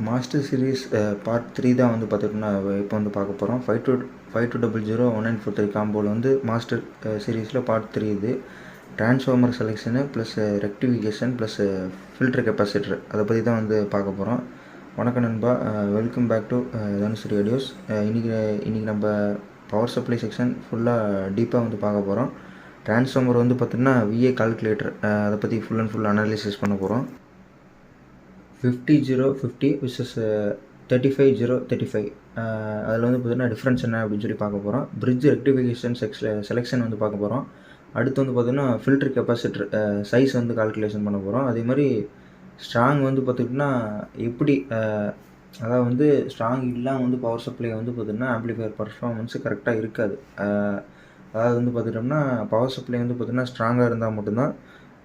Master series part 3 தான் வந்து பார்த்துட்டோம்னா இப்போ வந்து பார்க்க போகிறோம். 52001943 காம்போவில் வந்து மாஸ்டர் சீரீஸில் பார்ட் 3 இது. Transformer selection plus rectification plus filter capacitor அதை பற்றி தான் வந்து பார்க்க போகிறோம். வணக்கம் நண்பா, welcome back to Dhanush radios. இன்றைக்கி நம்ம பவர் சப்ளை செக்ஷன் ஃபுல்லாக டீப்பாக வந்து பார்க்க போகிறோம். டிரான்ஸ்ஃபார்மர் வந்து பார்த்திங்கன்னா விஏ கால்குலேட்டர் அதை பற்றி ஃபுல் அண்ட் ஃபுல் அனாலிசிஸ் பண்ண போகிறோம். 50-0-50 விசஸ் 35-0-35 அதில் வந்து பார்த்திங்கன்னா டிஃப்ரென்ஸ் என்ன அப்படின்னு சொல்லி பார்க்க போகிறோம். பிரிட்ஜ் ரெக்டிஃபிகேஷன் செலெக்ஷன் வந்து பார்க்க போகிறோம். அடுத்து வந்து பார்த்திங்கன்னா ஃபில்டர் கெப்பாசிட்டர் சைஸ் வந்து கால்குலேஷன் பண்ண போகிறோம். அதே மாதிரி ஸ்ட்ராங் வந்து பார்த்திங்கன்னா எப்படி அதாவது வந்து ஸ்ட்ராங் இல்லாமல் வந்து பவர் சப்ளை வந்து பார்த்திங்கன்னா ஆம்ப்ளிஃபையர் பர்ஃபார்மன்ஸு கரெக்டாக இருக்காது. அதாவது வந்து பார்த்துட்டோம்னா பவர் சப்ளை வந்து பார்த்திங்கன்னா ஸ்ட்ராங்காக இருந்தால் மட்டும்தான்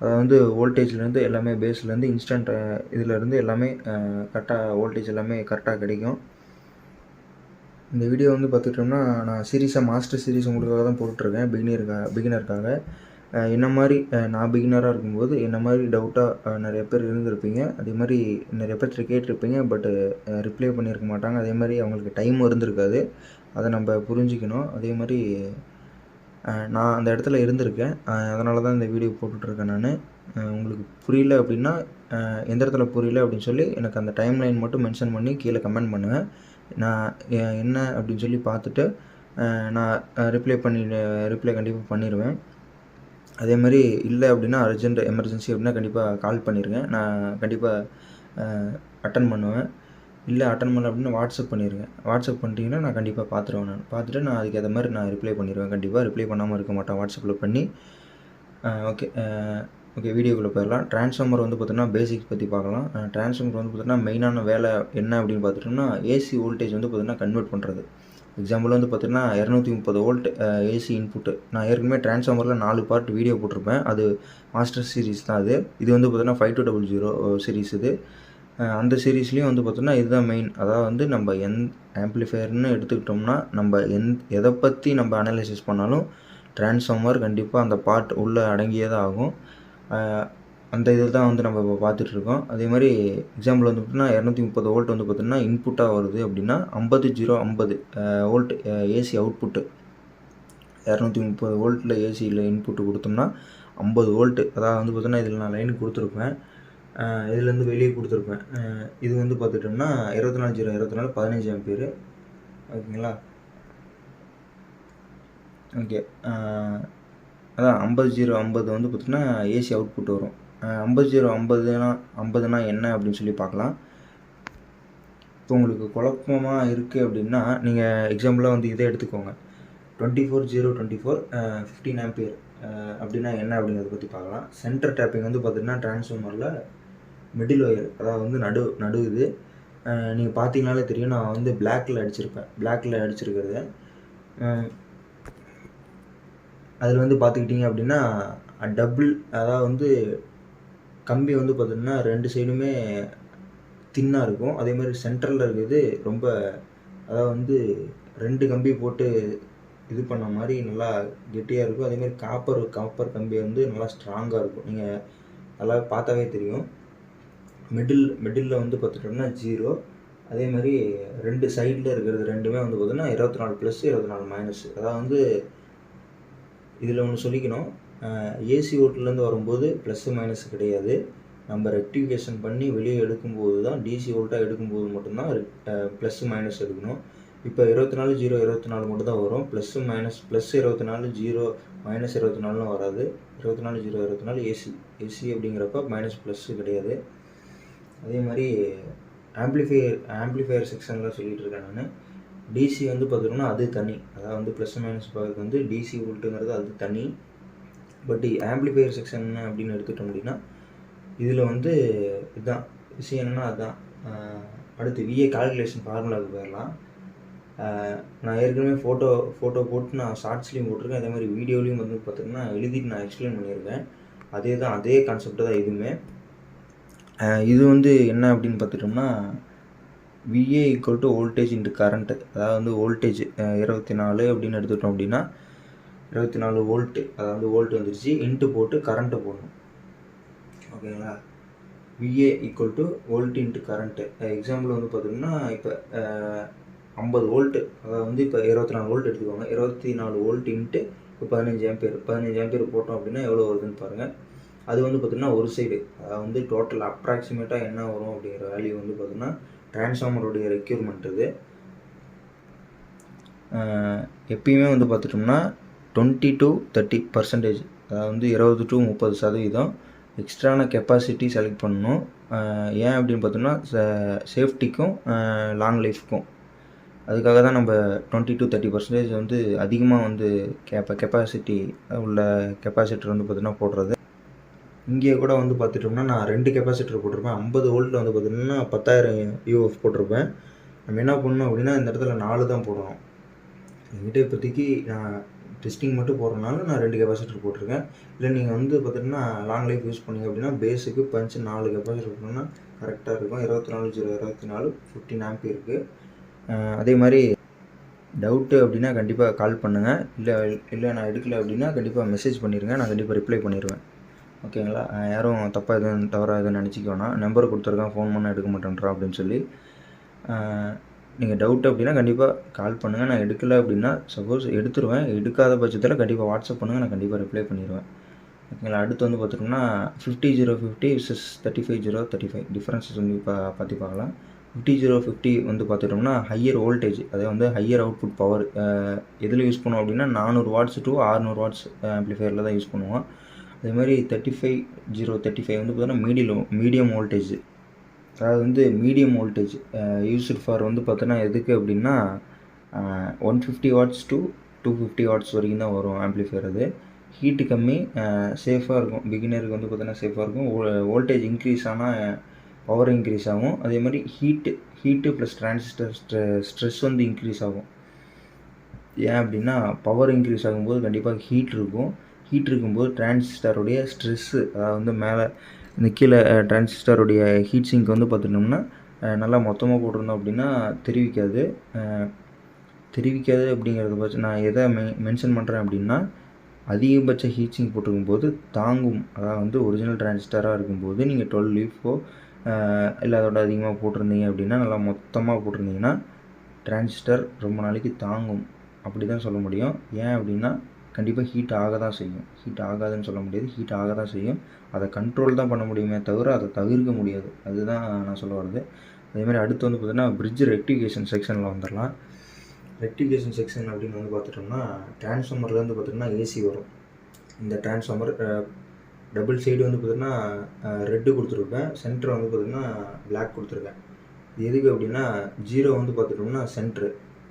அதாவது வந்து வோல்டேஜ்லேருந்து எல்லாமே பேஸ்லேருந்து இன்ஸ்டன்ட் இதிலேருந்து எல்லாமே கரெக்டாக வோல்டேஜ் எல்லாமே கரெக்டாக கிடைக்கும். இந்த வீடியோ வந்து பார்த்துட்டோம்னா நான் மாஸ்டர் சீரீஸ் உங்களுக்காக தான் போட்டுட்ருக்கேன். பிகினருக்காக என்ன மாதிரி நான் பிகினராக இருக்கும்போது என்ன மாதிரி டவுட்டாக நிறைய பேர் இருந்திருப்பீங்க. அதே மாதிரி நிறைய பேர் கேட்டிருப்பீங்க, பட்டு ரிப்ளை பண்ணியிருக்க மாட்டாங்க. அதே மாதிரி அவங்களுக்கு டைமும் இருந்திருக்காது. அதை நம்ம புரிஞ்சிக்கணும். அதே மாதிரி நான் அந்த இடத்துல இருந்திருக்கேன், அதனால தான் இந்த வீடியோ போட்டுட்ருக்கேன். நான் உங்களுக்கு புரியல அப்படின்னா எந்த இடத்துல புரியல அப்படின்னு சொல்லி எனக்கு அந்த டைம்லைன் மட்டும் மென்ஷன் பண்ணி கீழே கமெண்ட் பண்ணுவேன். நான் என்ன அப்படின்னு சொல்லி பார்த்துட்டு நான் ரிப்ளை கண்டிப்பாக பண்ணிடுவேன். அதே மாதிரி இல்லை அப்படின்னா அர்ஜென்ட் எமர்ஜென்சி அப்படின்னா கண்டிப்பாக கால் பண்ணிடுங்க. நான் கண்டிப்பாக அட்டன் பண்ணுவேன். இல்லை அட்டன் பண்ணல அப்படின்னா வாட்ஸ்அப் பண்ணிடுங்க. வாட்ஸ்அப் பண்ணிட்டீங்கன்னா நான் கண்டிப்பாக பார்த்துருவேன். நான் பார்த்துட்டு நான் அதுக்கு மாதிரி நான் ரிப்ளை பண்ணிடுவேன். கண்டிப்பாக ரிப்ளை பண்ணாமல் இருக்க மாட்டேன். வாட்ஸ்அப்பில் பண்ணி ஓகே வீடியோக்குள்ளே போயிடலாம். டிரான்ஸ்ஃபார்மர் வந்து பார்த்தோன்னா பேசிக்ஸ் பற்றி பார்க்கலாம். டிரான்ஸ்ஃபார்மர் வந்து பார்த்தோன்னா மெயினான வேலை என்ன அப்படின்னு பார்த்துட்டோம்னா ஏசி வோல்டேஜ் வந்து பார்த்தீங்கன்னா கன்வெர்ட் பண்ணுறது. எக்ஸாம்பிள் வந்து பார்த்தீங்கன்னா 230 வோல்ட் ஏசி இன்புட்டு. நான் ஏற்கனவே டிரான்ஸ்ஃபார்மரில் 4 பார்ட் வீடியோ போட்டிருப்பேன். அது மாஸ்டர் சீரீஸ் தான். இது வந்து பார்த்தீங்கன்னா 5200 சீரீஸ். இது அந்த சீரீஸ்லேயும் வந்து பார்த்தோன்னா இதுதான் மெயின். அதாவது வந்து நம்ம ஆம்ப்ளிஃபையர்னு எடுத்துக்கிட்டோம்னா நம்ம எதை பற்றி நம்ம அனலைசிஸ் பண்ணாலும் டிரான்ஸ்ஃபார்மர் கண்டிப்பாக அந்த பார்ட் உள்ளே அடங்கியே தான் ஆகும். அந்த இதில் தான் வந்து நம்ம இப்போ பார்த்துட்ருக்கோம். அதே மாதிரி எக்ஸாம்பிள் வந்து பார்த்திங்கன்னா 230 வோல்ட் வந்து பார்த்திங்கன்னா இன்புட்டாக வருது அப்படின்னா 50-0-50 வோல்ட் ஏசி அவுட்புட்டு. 230 வோல்ட்டில் ஏசியில் இன்புட்டு கொடுத்தோம்னா 50 வோல்ட்டு. அதாவது வந்து பார்த்தோன்னா இதில் நான் லைன் கொடுத்துருப்பேன், இதுலேருந்து வெளியே கொடுத்துருப்பேன். இது வந்து பார்த்துட்டோம்னா 24-0-24 15 ஆம்பியர். ஓகேங்களா? ஓகே, அதான் 50-0-50 வந்து பார்த்திங்கன்னா ஏசி அவுட்புட் வரும். 50-0-50னா என்ன அப்படின்னு சொல்லி பார்க்கலாம். இப்போ உங்களுக்கு குழப்பமாக இருக்குது அப்படின்னா நீங்கள் எக்ஸாம்பிளாக வந்து இதை எடுத்துக்கோங்க. 24-0-24 15 ஆம்பியர் அப்படின்னா என்ன அப்படிங்கிறத பற்றி பார்க்கலாம். சென்டர் டேப்பிங் வந்து பார்த்திங்கன்னா டிரான்ஸ்ஃபார்மரில் மிடில் ஒயர், அதாவது வந்து நடு இது நீங்கள் பார்த்தீங்கனாலே தெரியும். நான் வந்து பிளாக்கில் அடிச்சிருக்கிறது. அதில் வந்து பார்த்துக்கிட்டிங்க அப்படின்னா டபுள், அதாவது வந்து கம்பி வந்து பார்த்திங்கன்னா 2 சைடுமே தின்னாக இருக்கும். அதேமாதிரி சென்ட்ரலில் இருக்கிறது ரொம்ப, அதாவது வந்து 2 கம்பி போட்டு இது பண்ண மாதிரி நல்லா கெட்டியாக இருக்கும். அதேமாதிரி காப்பர் கம்பி வந்து நல்லா ஸ்ட்ராங்காக இருக்கும். நீங்கள் நல்லா பார்த்தாவே தெரியும். மிடில் வந்து பார்த்துட்டோம்னா 0. அதே மாதிரி 2 சைடில் இருக்கிறது ரெண்டுமே வந்து பார்த்தீங்கன்னா 24+, 24-. அதாவது வந்து இதில் ஒன்று சொல்லிக்கணும், ஏசி வோல்ட்லேருந்து வரும்போது ப்ளஸ்ஸு மைனஸ் கிடையாது. நம்ம ரெக்டிஃபிகேஷன் பண்ணி வெளியே எடுக்கும்போது தான், டிசி வோல்ட்டாக எடுக்கும்போது மட்டும்தான் ப்ளஸ்ஸு மைனஸ் எடுக்கணும். இப்போ 24-0-24 மட்டும் தான் வரும். +- +24-0 -24 வராது. 24-0-24 ஏசி அப்படிங்கிறப்ப ++ கிடையாது. அதே மாதிரி ஆம்ப்ளிஃபையர் செக்ஷனில் சொல்லிகிட்டு இருக்கேன் நான். டிசி வந்து பார்த்துட்டோம்னா அது தனி. அதாவது வந்து +- பார்க்க வந்து டிசி வோல்ட்டுங்கிறது அது தனி. பட் ஆம்ப்ளிஃபையர் செக்ஷன் அப்படின்னு எடுத்துட்டோம் அப்படின்னா இதில் வந்து இதுதான் விஷயம். என்னென்னா அதுதான். அடுத்து விஏ கால்குலேஷன் ஃபார்முலாவுக்கு போயிடலாம். நான் ஏற்கனவே ஃபோட்டோ போட்டு நான் ஷார்ட்ஸ்லேயும் போட்டிருக்கேன். அதே மாதிரி வீடியோலையும் வந்து பார்த்திங்கன்னா எழுதிட்டு நான் எக்ஸ்பிளைன் பண்ணியிருக்கேன். அதே கான்செப்ட் தான் இதுவுமே. இது வந்து என்ன அப்படின்னு பார்த்துட்டோம்னா VA = வோல்டேஜ் இன்ட்டு கரண்ட்டு. அதாவது வந்து வோல்டேஜ் 24 அப்படின்னு எடுத்துட்டோம் அப்படின்னா 24 வோல்ட்டு, அதாவது வோல்ட் வந்துருச்சு, இன்ட்டு போட்டு கரண்ட்டு போடணும். ஓகேங்களா? VA equal to volt into current. Example வந்து பார்த்திங்கன்னா இப்போ 50 வோல்ட்டு, அதாவது வந்து இப்போ 24 வோல்ட் எடுத்துக்கோங்க. 24 வோல்ட் இன்ட்டு இப்போ 15 ஆம்பியர் போட்டோம் அப்படின்னா எவ்வளோ வருதுன்னு பாருங்கள். அது வந்து பார்த்திங்கன்னா ஒரு சைடு, அதாவது வந்து டோட்டல் அப்ராக்சிமேட்டாக என்ன வரும் அப்படிங்கிற வேல்யூ வந்து பார்த்திங்கன்னா டிரான்ஸ்ஃபார்மருடைய ரெக்யூர்மெண்ட் இது. எப்பயுமே வந்து பார்த்துட்டோம்னா 20 to 30%, அதாவது வந்து 20 to 30% எக்ஸ்ட்ரான கெப்பாசிட்டி செலக்ட் பண்ணணும். ஏன் அப்படின்னு பார்த்தோம்னா சேஃப்டிக்கும் லாங் லைஃப்க்கும். அதுக்காக தான் நம்ம 20 to 30% வந்து அதிகமாக வந்து கெப்பாசிட்டி உள்ள கெப்பாசிட்டர் வந்து பார்த்திங்கன்னா போடுறது. இங்கே கூட வந்து பார்த்துட்டோம்னா நான் 2 கெப்பாசிட்டர் போட்டிருப்பேன். 50 வோல்ட்டில் வந்து பார்த்திங்கன்னா 10,000 யூஎஃப் போட்டிருப்பேன். நம்ம என்ன பண்ணணும் அப்படின்னா இந்த இடத்துல 4 தான் போடணும். என்கிட்ட இப்போதைக்கு நான் டெஸ்டிங் மட்டும் போடுறதுனால நான் 2 கெப்பாசிட்டர் போட்டிருக்கேன். இல்லை நீங்கள் வந்து பார்த்திங்கன்னா லாங் லைஃப் யூஸ் பண்ணிங்க அப்படின்னா பேஸுக்கு பஞ்ச் 4 கெப்பாசிட்டர் போட்டோம்னா கரெக்டாக இருக்கும். 24/024 15 ஆம்பியருக்கு. அதே மாதிரி டவுட்டு அப்படின்னா கண்டிப்பாக கால் பண்ணுங்கள். இல்லை நான் எடுக்கலை அப்படின்னா கண்டிப்பாக மெசேஜ் பண்ணிடுங்க, நான் கண்டிப்பாக ரிப்ளை பண்ணிடுவேன். ஓகேங்களா? யாரும் தப்பாக எதுவும் நினச்சிக்க வேணாம். நம்பர் கொடுத்துருக்கேன், ஃபோன் பண்ண எடுக்க மாட்டேன்றா அப்படின்னு சொல்லி. நீங்கள் டவுட் அப்படின்னா கண்டிப்பாக கால் பண்ணுங்கள். நான் எடுக்கலை அப்படின்னா சப்போஸ் எடுத்துருவேன். எடுக்காத பட்சத்தில் கண்டிப்பாக வாட்ஸ்அப் பண்ணுங்கள், நான் கண்டிப்பாக ரிப்ளை பண்ணிடுவேன். ஓகேங்களா? அடுத்து வந்து பார்த்திங்கன்னா 50/050 vs 35/035 டிஃப்ரென்ஸஸ் வந்து இப்போ பார்க்கலாம். 50/050 வந்து பார்த்துட்டோம்னா ஹையர் வோல்டேஜ், அதாவது வந்து ஹையர் அவுட்புட் பவர் எதில் யூஸ் பண்ணுவோம் அப்படின்னா 400 வாட்ஸ் to 600 வாட்ஸ் ஆம்ப்ளிஃபையரில் தான் யூஸ் பண்ணுவோம். அதேமாதிரி 35/035 வந்து பார்த்தோன்னா மீடியம் வோல்டேஜ், அதாவது வந்து மீடியம் வோல்டேஜ் யூஸ்டு ஃபார் வந்து பார்த்தோன்னா எதுக்கு அப்படின்னா 150 வாட்ஸ் to 250 வாட்ஸ் வரைக்கும் தான் வரும் ஆம்ப்ளிஃபையர். அது ஹீட்டு கம்மி, சேஃபாக இருக்கும். பிகினருக்கு வந்து பார்த்தோன்னா சேஃபாக இருக்கும். வோல்டேஜ் இன்க்ரீஸ் ஆனால் பவர் இன்க்ரீஸ் ஆகும். அதே மாதிரி ஹீட்டு ப்ளஸ் டிரான்சிஸ்டர் ஸ்ட்ரெஸ் வந்து இன்க்ரீஸ் ஆகும். ஏன் அப்படின்னா பவர் இன்க்ரீஸ் ஆகும்போது கண்டிப்பாக ஹீட் இருக்கும். ஹீட் இருக்கும்போது டிரான்சிஸ்டருடைய ஸ்ட்ரெஸ்ஸு, அதாவது வந்து மேலே இந்த கீழே டிரான்சிஸ்டருடைய ஹீட் சிங்க் வந்து பார்த்துட்டோம்னா நல்லா மொத்தமாக போட்டிருந்தோம் அப்படின்னா தெரிவிக்காது அப்படிங்கிறத பட்சம் நான் எதை மென்ஷன் பண்ணுறேன் அப்படின்னா அதிகபட்ச ஹீட் சிங்க் போட்டிருக்கும்போது தாங்கும். அதாவது வந்து ஒரிஜினல் டிரான்சிஸ்டராக இருக்கும்போது நீங்கள் 12 லீஃபோ இல்லை அதோட அதிகமாக போட்டிருந்தீங்க அப்படின்னா, நல்லா மொத்தமாக போட்டிருந்தீங்கன்னா டிரான்சிஸ்டர் ரொம்ப நாளைக்கு தாங்கும் அப்படி தான் சொல்ல முடியும். ஏன் அப்படின்னா கண்டிப்பாக ஹீட் ஆக தான் செய்யும். ஹீட் ஆகாதுன்னு சொல்ல முடியாது, ஹீட் ஆக தான் செய்யும். அதை கண்ட்ரோல் தான் பண்ண முடியுமே தவிர அதை தவிர்க்க முடியாது. அதுதான் நான் சொல்ல வருது. அதேமாதிரி அடுத்து வந்து பார்த்திங்கன்னா பிரிட்ஜ் ரெக்டிஃபிகேஷன் செக்ஷனில் வந்துடலாம். ரெக்டிஃபிகேஷன் செக்ஷன் அப்படின்னு வந்து பார்த்துட்டோம்னா டிரான்ஸ்ஃபார்மர்லேருந்து பார்த்திங்கன்னா ஏசி வரும். இந்த டிரான்ஸ்ஃபார்மர் டபுள் சைடு வந்து பார்த்திங்கன்னா ரெட்டு கொடுத்துருப்பேன், சென்டர் வந்து பார்த்திங்கன்னா பிளாக் கொடுத்துருக்கேன். இது எதுக்கு அப்படின்னா 0 வந்து பார்த்துட்டோம்னா சென்ட்ரு,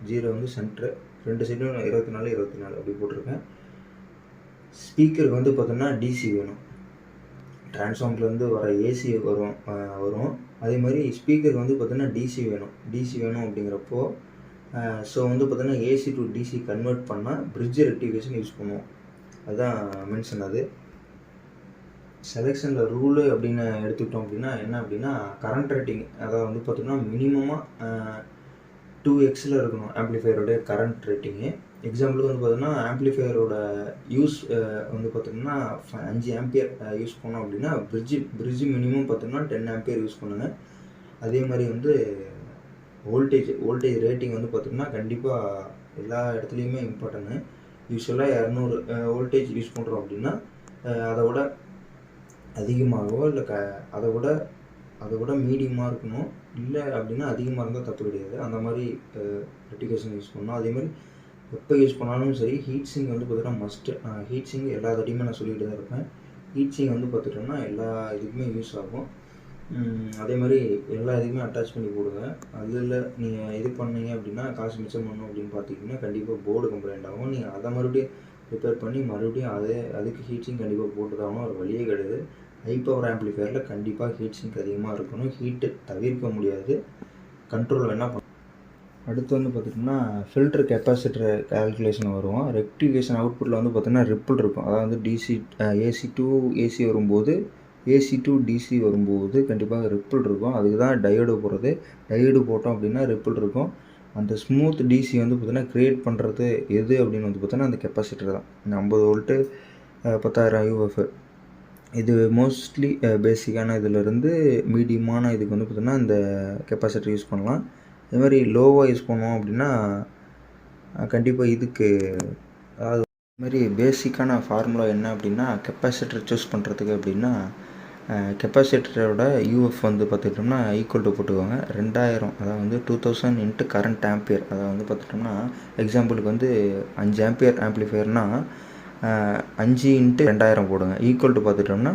0 வந்து சென்ட்ரு, 2 சைடும் 24 அப்படி போட்டிருக்கேன். ஸ்பீக்கருக்கு வந்து பார்த்தோம்னா டிசி வேணும். டிரான்ஸ்ஃபார்மர்லேருந்து வர ஏசி வரும். அதே மாதிரி ஸ்பீக்கருக்கு வந்து பார்த்தோன்னா டிசி வேணும் அப்படிங்கிறப்போ ஸோ வந்து பார்த்தோன்னா ஏசி டு டிசி கன்வெர்ட் பண்ணால் பிரிட்ஜ் ரெக்டிஃபிகேஷன் யூஸ் பண்ணுவோம். அதுதான் மென்ஷன். அது செலெக்ஷனில் ரூலு அப்படின்னு எடுத்துக்கிட்டோம் அப்படின்னா என்ன அப்படின்னா கரண்ட் ரேட்டிங், அதாவது வந்து பார்த்தோம்னா மினிமமாக 2x இருக்கணும் ஆம்ப்ளிஃபையரோட கரண்ட் ரேட்டிங்கு. எக்ஸாம்பிளுக்கு வந்து பார்த்தோம்னா ஆம்ப்ளிஃபையரோட யூஸ் வந்து பார்த்தோம்னா 5 ஆம்பியர் யூஸ் பண்ணோம் அப்படின்னா பிரிட்ஜ் மினிமம் பார்த்தோம்னா 10 ஆம்பியர் யூஸ் பண்ணுங்கள். அதே மாதிரி வந்து வோல்டேஜ் ரேட்டிங் வந்து பார்த்தோம்னா கண்டிப்பாக எல்லா இடத்துலையுமே இம்பார்ட்டன்ட்டு. யூஸ்வலாக 200 வோல்டேஜ் யூஸ் பண்ணுறோம் அப்படின்னா அதை விட அதிகமாகவோ இல்லை அதை விட மீடியமாக இருக்கணும். இல்லை அப்படின்னா அதிகமாக இருந்தால் தப்பு கிடையாது. அந்த மாதிரி ரெக்டிஃபிகேஷன் யூஸ் பண்ணணும். அதேமாதிரி எப்போ யூஸ் பண்ணாலும் சரி ஹீட் சிங்க் வந்து பார்த்தீங்கன்னா மஸ்ட்டு. ஹீட் சிங்க் எல்லா தடையுமே நான் சொல்லிகிட்டு தான் இருப்பேன். ஹீட் சிங்க் வந்து பார்த்துட்டோம்னா எல்லா இதுக்குமே யூஸ் ஆகும். அதே மாதிரி எல்லா இதுக்குமே அட்டாச் பண்ணி போடுங்க. அதில் நீங்கள் இது பண்ணீங்க அப்படின்னா காசு மிச்சம் பண்ணணும் அப்படின்னு பார்த்தீங்கன்னா கண்டிப்பாக போர்டு கம்ப்ளைண்ட் ஆகும். நீங்கள் அதை மறுபடியும் ரிப்பேர் பண்ணி மறுபடியும் அதுக்கு ஹீட் சிங்க் கண்டிப்பாக போட்டுதாகணும். ஒரு வழியே கிடையாது. ஹை பவர் ஆம்ப்ளிஃபையரில் கண்டிப்பாக ஹீட் சிங்க் அதிகமாக இருக்கணும். ஹீட்டு தவிர்க்க முடியாது, கண்ட்ரோல் வேணால் பண்ண. அடுத்து வந்து பார்த்திங்கன்னா ஃபில்டர் கெப்பாசிட்டர் கால்குலேஷன் வருவோம். ரெக்டிஃபிகேஷன் அவுட்புட்டில் வந்து பார்த்திங்கன்னா ரிப்பிள் இருக்கும். அதாவது ஏசி டு ஏசி வரும்போது, ஏசி டு டிசி வரும்போது கண்டிப்பாக ரிப்பிள் இருக்கும். அதுக்கு தான் டயோடு போடுறது. டயோடு போட்டோம் அப்படின்னா ரிப்பிள் இருக்கும். அந்த ஸ்மூத் டிசி வந்து பார்த்திங்கன்னா க்ரியேட் பண்ணுறது எது அப்படின்னு வந்து பார்த்தோன்னா அந்த கெப்பாசிட்டர் தான். இந்த 50 வோல்ட்டு 10,000 யூஎஃப் இது மோஸ்ட்லி பேசிக்கான இதிலேருந்து மீடியமான இதுக்கு வந்து பார்த்திங்கன்னா இந்த கெப்பாசிட்டர் யூஸ் பண்ணலாம். இது மாதிரி லோவாக யூஸ் பண்ணோம் அப்படின்னா கண்டிப்பாக இதுக்கு அதாவது இதுமாரி பேசிக்கான ஃபார்முலா என்ன அப்படின்னா கெப்பாசிட்டர் சூஸ் பண்ணுறதுக்கு அப்படின்னா கெப்பாசிட்டரோட யூஎஃப் வந்து பார்த்துக்கிட்டோம்னா ஈக்குவல் டு போட்டுக்கோங்க 2000 அதாவது வந்து 2000 இன்ட்டு கரண்ட் ஆம்பியர். அதாவது வந்து பார்த்துட்டோம்னா எக்ஸாம்பிளுக்கு வந்து 5 ஆம்பியர் ஆம்ப்ளிஃபையர்னால் 5 இன்ட்டு 2000 போடுங்க. ஈக்குவல் டு பார்த்துட்டோம்னா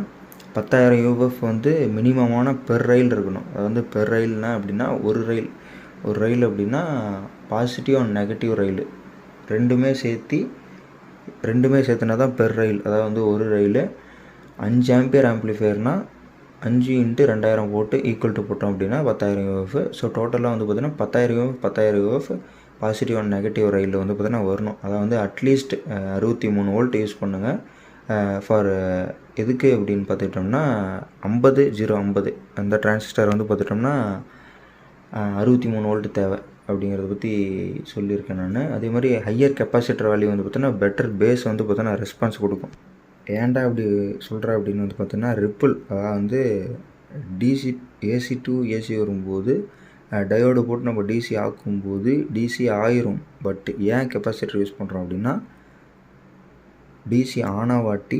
10,000 யூஎஃப் வந்து மினிமமான பெர் ரயில் இருக்கணும். அது வந்து பெர் ரயில்னா அப்படின்னா ஒரு ரயில் அப்படின்னா பாசிட்டிவ் அண்ட் நெகட்டிவ் ரயில் ரெண்டுமே சேர்த்துனா தான் பெர் ரயில். அதாவது வந்து ஒரு ரயில் 5 ஆம்பியர் ஆம்ப்ளிஃபையர்னால் 5 இன்ட்டு 2000 போட்டு ஈக்குவல் டு போட்டோம் அப்படின்னா 10,000 யூஎஃப். ஸோ டோட்டலாக வந்து பார்த்திங்கன்னா 10,000 யூஎஃப் பாசிட்டிவ் அண்ட் நெகட்டிவ் ரயிலில் வந்து பார்த்திங்கன்னா வரணும். அதாவது வந்து அட்லீஸ்ட் 63 வோல்ட் யூஸ் பண்ணுங்கள். ஃபார் எதுக்கு அப்படின்னு பார்த்துக்கிட்டோம்னா 50 அந்த டிரான்சிஸ்டர் வந்து பார்த்துட்டோம்னா 63 வோல்ட் தேவை அப்படிங்கிறத பற்றி சொல்லியிருக்கேன் நான். அதே மாதிரி ஹையர் கெப்பாசிட்டர் வேல்யூ வந்து பார்த்தீங்கன்னா பெட்டர் பேஸ் வந்து பார்த்தீங்கன்னா ரெஸ்பான்ஸ் கொடுக்கும். ஏன்டா அப்படி சொல்கிறேன் அப்படின்னு வந்து பார்த்தீங்கன்னா ரிப்பிள், அதாவது வந்து ஏசி டு ஏசி வரும்போது டயோடு போட்டு நம்ம டிசி ஆக்கும்போது டிசி ஆயிரும். பட் ஏன் கெப்பாசிட்டர் யூஸ் பண்ணுறோம் அப்படின்னா டிசி ஆனாவாட்டி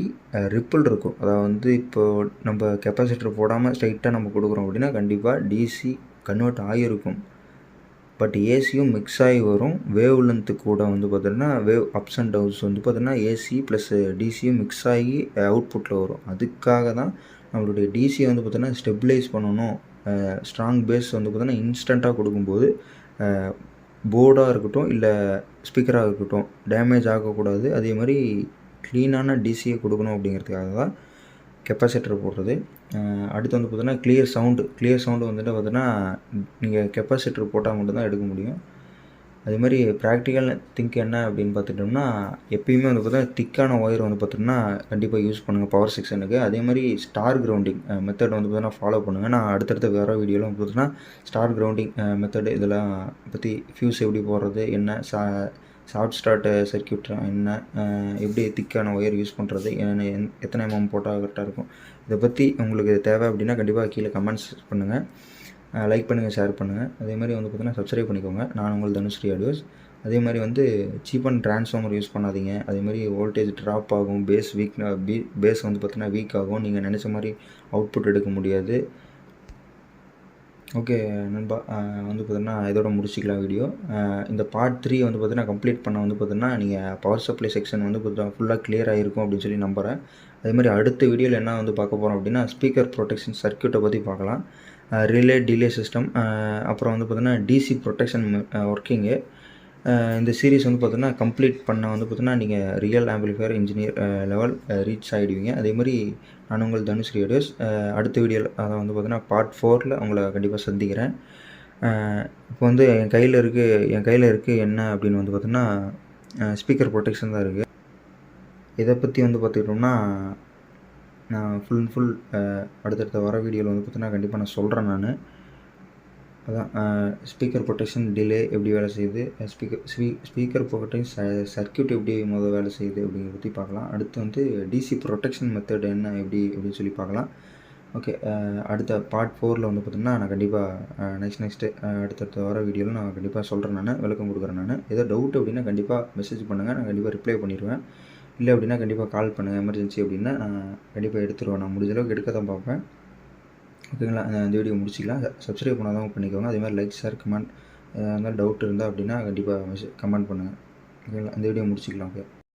ரிப்பிள் இருக்கும். அதாவது வந்து இப்போது நம்ம கெப்பாசிட்டர் போடாமல் ஸ்ட்ரைட்டாக நம்ம கொடுக்குறோம் அப்படின்னா கண்டிப்பாக டிசி கன்வெர்ட் ஆகிருக்கும். பட் ஏசியும் மிக்ஸ் ஆகி வரும். வேவ் லென்த்து கூட வந்து பார்த்தீங்கன்னா வேவ் அப்ஸ் அண்ட் டவுன்ஸ் வந்து பார்த்தீங்கன்னா ஏசி ப்ளஸ் டிசியும் மிக்ஸ் ஆகி அவுட்புட்டில் வரும். அதுக்காக தான் நம்மளுடைய டிசியை வந்து பார்த்தீங்கன்னா ஸ்டெபிலைஸ் பண்ணணும். ஸ்ட்ராங் பேஸ் வந்து பார்த்தீங்கன்னா இன்ஸ்டண்ட்டாக கொடுக்கும்போது போர்டாக இருக்கட்டும் இல்லை ஸ்பீக்கராக இருக்கட்டும் டேமேஜ் ஆகக்கூடாது. அதே மாதிரி க்ளீனான டிசியை கொடுக்கணும் அப்படிங்கிறதுக்காக தான் கெப்பாசிட்டர் போடுறது. அடுத்து வந்து பார்த்தீங்கன்னா கிளியர் சவுண்டு வந்துட்டு பார்த்தீங்கன்னா நீங்கள் கெப்பாசிட்டர் போட்டால் மட்டும்தான் எடுக்க முடியும். அதே மாதிரி ப்ராக்டிக்கல் திங்க் என்ன அப்படின்னு பார்த்துட்டோம்னா எப்பயுமே வந்து பார்த்தீங்கன்னா திக்கான ஒயர் வந்து பார்த்திங்கன்னா கண்டிப்பாக யூஸ் பண்ணுங்கள் பவர் செக்ஷனுக்கு. அதே மாதிரி ஸ்டார் கிரவுண்டிங் மெத்தட் வந்து பார்த்தீங்கன்னா ஃபாலோ பண்ணுங்கள். நான் அடுத்தடுத்த வேறு வீடியோவில் வந்து பார்த்தீங்கன்னா ஸ்டார் கிரவுண்டிங் மெத்தடு இதெல்லாம் பற்றி ஃபியூஸ் எப்படி போடுறது, என்ன ஷார்ட் ஸ்டார்ட் சர்க்யூட் என்ன, எப்படி திக்கான ஒயர் யூஸ் பண்ணுறது, எத்தனை எம்எம் போட்டால் கரெக்டாக இருக்கும், இதை பற்றி உங்களுக்கு தேவை அப்படின்னா கண்டிப்பாக கீழே கமெண்ட்ஸ் பண்ணுங்கள், லைக் பண்ணுங்கள், ஷேர் பண்ணுங்கள். அதே மாதிரி வந்து பார்த்தீங்கன்னா சப்ஸ்கிரைப் பண்ணிக்கோங்க. நான் உங்கள் தனுஸ்ரீ ஆடியோஸ். அதே மாதிரி வந்து சீப் அண்ட் ட்ரான்ஸ்ஃபார்மர் யூஸ் பண்ணாதீங்க. அதே மாதிரி வோல்டேஜ் ட்ராப் ஆகும், பேஸ் வந்து பார்த்தீங்கன்னா வீக் ஆகும். நீங்கள் நினச்ச மாதிரி அவுட்புட் எடுக்க முடியாது. ஓகே நண்பா, வந்து பார்த்தீங்கன்னா இதோட முடிச்சிக்கலாம் வீடியோ. இந்த பார்ட் 3 வந்து பார்த்தீங்கன்னா கம்ப்ளீட் பண்ண வந்து பார்த்தீங்கன்னா நீங்கள் பவர் சப்ளை செக்ஷன் வந்து பார்த்தீங்கன்னா ஃபுல்லாக கிளியர் ஆகிருக்கும் அப்படின்னு சொல்லி நம்புகிறேன். அதே மாதிரி அடுத்த வீடியோவில் என்ன வந்து பார்க்க போகிறோம் அப்படின்னா ஸ்பீக்கர் ப்ரொடெக்ஷன் சர்க்யூட்டை பற்றி பார்க்கலாம். ரிலே டிலே சிஸ்டம், அப்புறம் வந்து பார்த்தீங்கன்னா டிசி ப்ரொடெக்ஷன் ஒர்க்கிங்கு. இந்த சீரீஸ் வந்து பார்த்தீங்கன்னா கம்ப்ளீட் பண்ண வந்து பார்த்தீங்கன்னா நீங்கள் real amplifier engineer level reach ஆகிடுவீங்க. அதே மாதிரி நான் உங்கள் தனுஸ்ரீ ஆடியோஸ். அடுத்த வீடியோவில் அதை வந்து பார்த்தீங்கன்னா பார்ட் 4ல் உங்களை கண்டிப்பாக சந்திக்கிறேன். இப்போ வந்து என் கையில் இருக்குது என்ன அப்படின்னு வந்து பார்த்தீங்கன்னா ஸ்பீக்கர் ப்ரொடெக்ஷன் தான் இருக்குது. இதை பற்றி வந்து பார்த்துக்கிட்டோம்னா நான் ஃபுல் அடுத்தடுத்த வர வீடியோவில் வந்து பார்த்தீங்கன்னா கண்டிப்பாக நான் சொல்கிறேன். நான் அதான் ஸ்பீக்கர் ப்ரொடெக்ஷன் டிலே எப்படி வேலை செய்யுது, ஸ்பீக்கர் ப்ரொடெக்ஷன் சர்க்யூட் எப்படி வேலை செய்யுது அப்படிங்கிறத பற்றி பார்க்கலாம். அடுத்து வந்து டிசி ப்ரொடெக்ஷன் மெத்தட் என்ன எப்படின்னு சொல்லி பார்க்கலாம். ஓகே, அடுத்த பார்ட் 4ல் வந்து பார்த்திங்கன்னா நான் கண்டிப்பாக நெக்ஸ்ட்டு அடுத்தடுத்த வர வீடியோவில் நான் கண்டிப்பாக சொல்கிறேன். நான் விளக்கம் கொடுக்குறேன். நான் ஏதோ டவுட் அப்படின்னா கண்டிப்பாக மெசேஜ் பண்ணுங்கள், நான் கண்டிப்பாக ரிப்ளை பண்ணிடுவேன். இல்லை அப்படின்னா கண்டிப்பாக கால் பண்ணுங்கள். எமர்ஜென்சி அப்படின்னா நான் கண்டிப்பாக எடுத்துருவேன். நான் முடிஞ்சளவுக்கு எடுக்க தான் பார்ப்பேன். ஓகேங்களா, இந்த வீடியோ முடிச்சிக்கலாம். சப்ஸ்கிரைப் பண்ணாதவங்க பண்ணிக்கோங்க. அதே மாதிரி லைக், ஷேர், கமெண்ட், இருந்தாலும் டவுட் இருந்தால் அப்படின்னா கண்டிப்பாக கமெண்ட் பண்ணுங்கள். ஓகேங்களா, இந்த வீடியோ முடிச்சிக்கலாம். ஓகே.